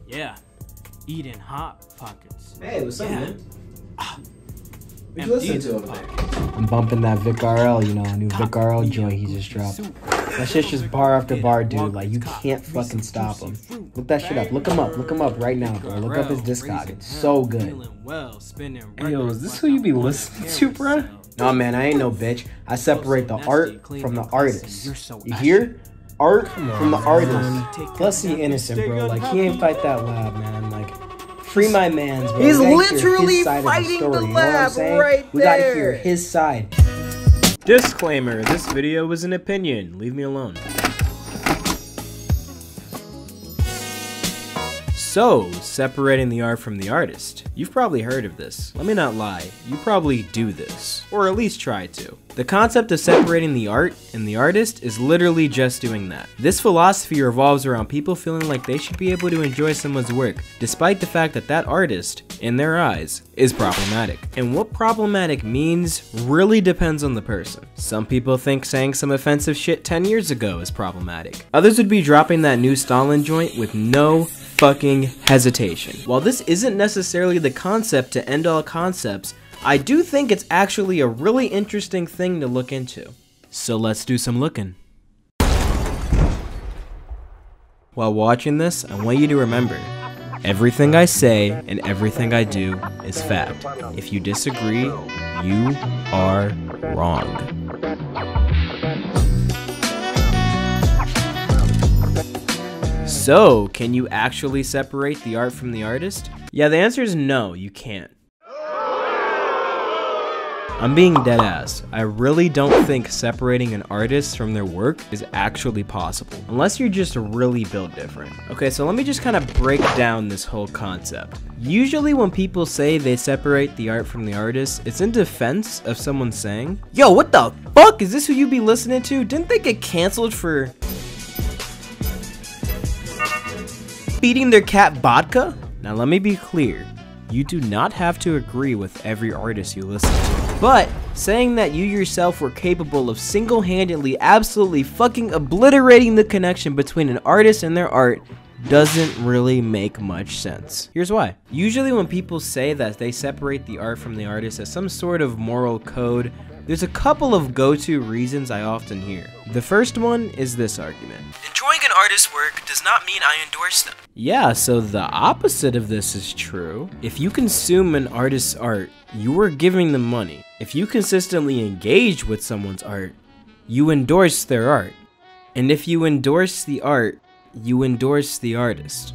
Yeah. Eating Hot Pockets. Hey, what's up, man? What you Empty listen to over there? I'm bumping that VicRL, you know, a new VicRL joint he just dropped. That shit's just bar after bar, dude. Like, you can't fucking stop him. Look that shit up. Look him up right now, bro. Look up his discog. It's so good. Hey, yo, is this who you be listening to, bro? Nah, man, I ain't no bitch. I separate the art from the artist. You hear? Art from the artist. Plus, he innocent, bro. Like, he ain't fight that lab, man. Like, free my mans, bro. He's We gotta hear literally his side of the fighting story, the you know what I'm lab saying? right We gotta there. hear his side. Disclaimer, this video is an opinion. Leave me alone. So, separating the art from the artist. You've probably heard of this. Let me not lie, you probably do this. Or at least try to. The concept of separating the art and the artist is literally just doing that. This philosophy revolves around people feeling like they should be able to enjoy someone's work, despite the fact that that artist, in their eyes, is problematic. And what problematic means really depends on the person. Some people think saying some offensive shit 10 years ago is problematic. Others would be dropping that new Stalin joint with no fucking hesitation. While this isn't necessarily the concept to end all concepts, I do think it's actually a really interesting thing to look into. So let's do some looking. While watching this, I want you to remember, everything I say and everything I do is fact. If you disagree, you are wrong. So, can you actually separate the art from the artist? Yeah, the answer is no, you can't. I'm being dead ass. I really don't think separating an artist from their work is actually possible, unless you're just really built different. Okay, so let me just kind of break down this whole concept. Usually when people say they separate the art from the artist, it's in defense of someone saying, "Yo, what the fuck? Is this who you be listening to? Didn't they get canceled for feeding their cat vodka?" Now let me be clear, you do not have to agree with every artist you listen to. But saying that you yourself were capable of single-handedly absolutely fucking obliterating the connection between an artist and their art doesn't really make much sense. Here's why. Usually when people say that they separate the art from the artist as some sort of moral code, there's a couple of go-to reasons I often hear. The first one is this argument. Enjoying an artist's work does not mean I endorse them. Yeah, so the opposite of this is true. If you consume an artist's art, you are giving them money. If you consistently engage with someone's art, you endorse their art. And if you endorse the art, you endorse the artist.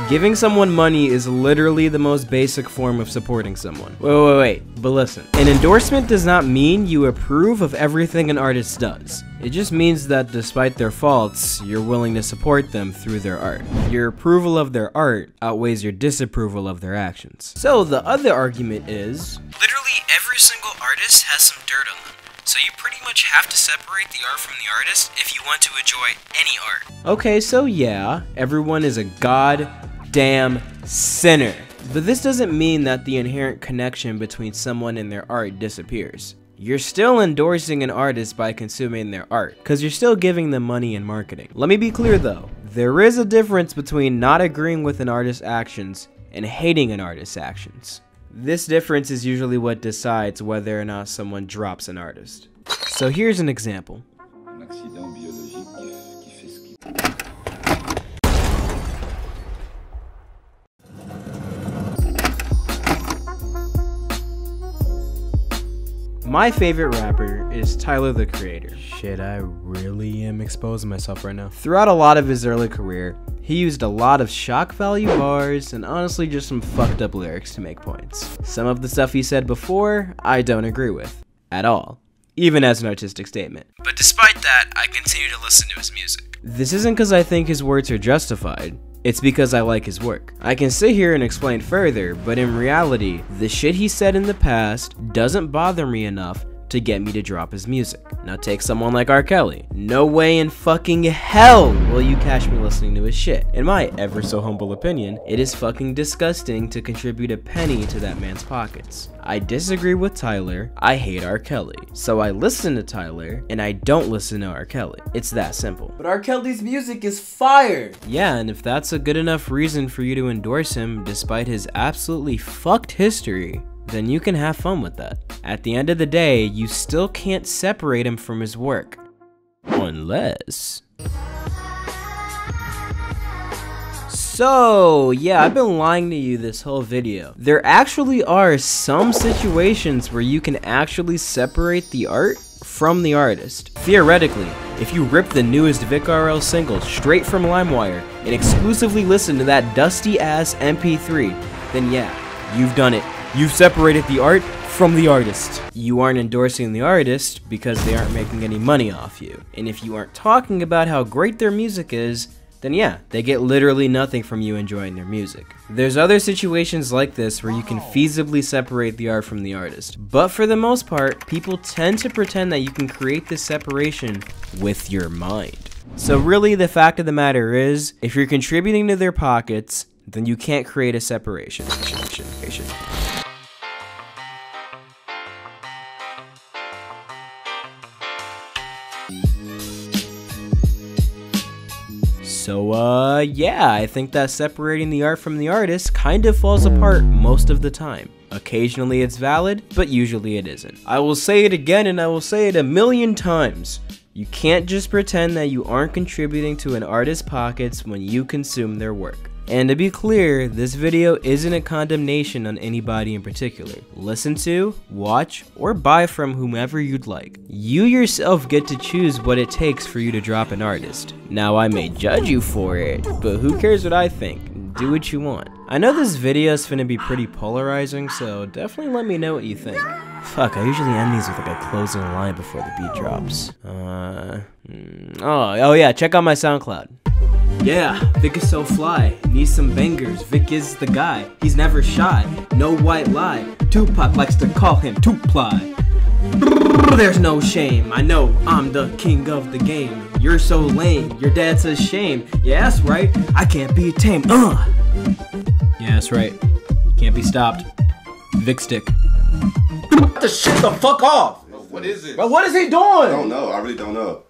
Giving someone money is literally the most basic form of supporting someone. Wait, but listen. An endorsement does not mean you approve of everything an artist does. It just means that despite their faults, you're willing to support them through their art. Your approval of their art outweighs your disapproval of their actions. So the other argument is, literally every single artist has some dirt on them. So you pretty much have to separate the art from the artist if you want to enjoy any art. Okay, so yeah, everyone is a goddamn sinner. But this doesn't mean that the inherent connection between someone and their art disappears. You're still endorsing an artist by consuming their art, because you're still giving them money and marketing. Let me be clear though, there is a difference between not agreeing with an artist's actions and hating an artist's actions. This difference is usually what decides whether or not someone drops an artist. So here's an example. My favorite rapper is Tyler, the Creator. Shit, I really am exposing myself right now. Throughout a lot of his early career, he used a lot of shock value bars and honestly just some fucked up lyrics to make points. Some of the stuff he said before, I don't agree with. At all. Even as an artistic statement. But despite that, I continue to listen to his music. This isn't because I think his words are justified. It's because I like his work. I can sit here and explain further, but in reality, the shit he said in the past doesn't bother me enough to get me to drop his music. Now take someone like R. Kelly. No way in fucking hell will you catch me listening to his shit. In my ever so humble opinion, it is fucking disgusting to contribute a penny to that man's pockets. I disagree with Tyler, I hate R. Kelly. So I listen to Tyler, and I don't listen to R. Kelly. It's that simple. But R. Kelly's music is fire! Yeah, and if that's a good enough reason for you to endorse him despite his absolutely fucked history, then you can have fun with that. At the end of the day, you still can't separate him from his work. Unless... So, yeah, I've been lying to you this whole video. There actually are some situations where you can actually separate the art from the artist. Theoretically, if you rip the newest VicRL single straight from LimeWire and exclusively listen to that dusty ass MP3, then yeah, you've done it. You've separated the art from the artist. You aren't endorsing the artist because they aren't making any money off you. And if you aren't talking about how great their music is, then yeah, they get literally nothing from you enjoying their music. There's other situations like this where you can feasibly separate the art from the artist, but for the most part, people tend to pretend that you can create this separation with your mind. So really, the fact of the matter is, if you're contributing to their pockets, then you can't create a separation. So, yeah, I think that separating the art from the artist kind of falls apart most of the time. Occasionally it's valid, but usually it isn't. I will say it again and I will say it a million times. You can't just pretend that you aren't contributing to an artist's pockets when you consume their work. And to be clear, this video isn't a condemnation on anybody in particular. Listen to, watch, or buy from whomever you'd like. You yourself get to choose what it takes for you to drop an artist. Now I may judge you for it, but who cares what I think? Do what you want. I know this video is finna be pretty polarizing, so definitely let me know what you think. Fuck, I usually end these with like a closing line before the beat drops. Oh yeah, check out my SoundCloud. Yeah, Vic is so fly, needs some bangers, Vic is the guy, he's never shy, no white lie, Tupac likes to call him Two-Ply. There's no shame, I know I'm the king of the game, you're so lame, your dad's a shame, yeah that's right, I can't be tamed, Yeah that's right, can't be stopped, Vic stick. Get the shit the fuck off! What is it? Bro, what is he doing? I don't know, I really don't know.